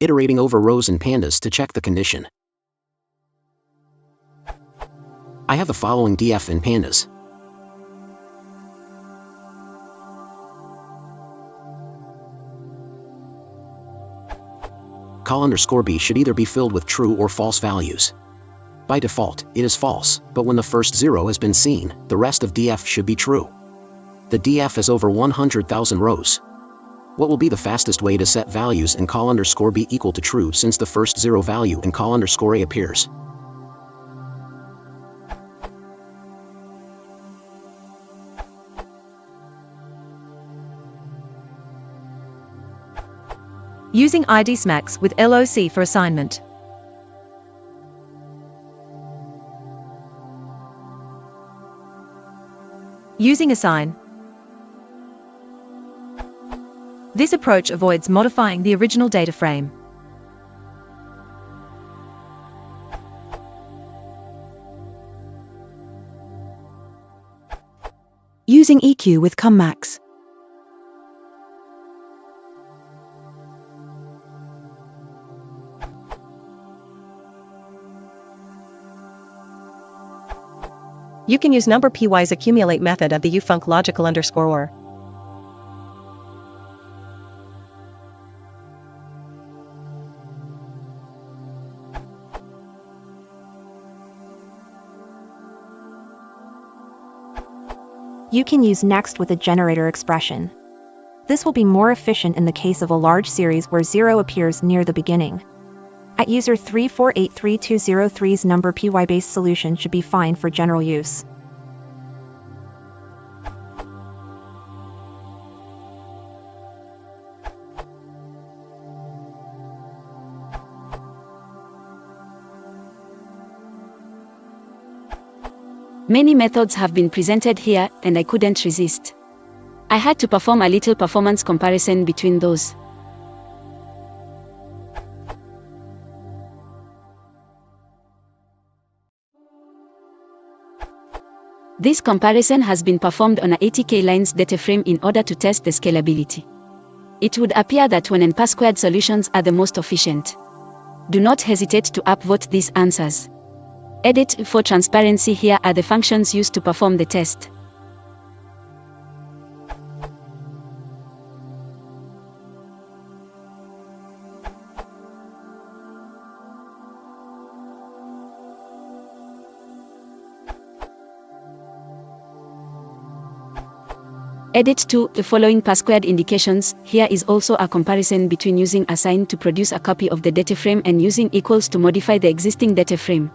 Iterating over rows in Pandas to check the condition. I have the following df in Pandas. Col_b should either be filled with true or false values. By default, it is false, but when the first 0 has been seen, the rest of df should be true. The df is over 100,000 rows. What will be the fastest way to set values in col_b equal to true since the first 0 value in col_a appears? Using IDSMAX with LOC for assignment. Using assign. This approach avoids modifying the original data frame. Using EQ with COMMAX. You can use number pwise accumulate method of the ufunc logical _or. You can use next with a generator expression. This will be more efficient in the case of a large series where 0 appears near the beginning. At user 34832003's number py-based solution should be fine for general use. Many methods have been presented here, and I couldn't resist. I had to perform a little performance comparison between those. This comparison has been performed on a 80k lines dataframe in order to test the scalability. It would appear that 1 and p² solutions are the most efficient. Do not hesitate to upvote these answers. Edit for transparency. Here are the functions used to perform the test. Edit to the following p² indications. Here is also a comparison between using assign to produce a copy of the dataframe and using equals to modify the existing dataframe.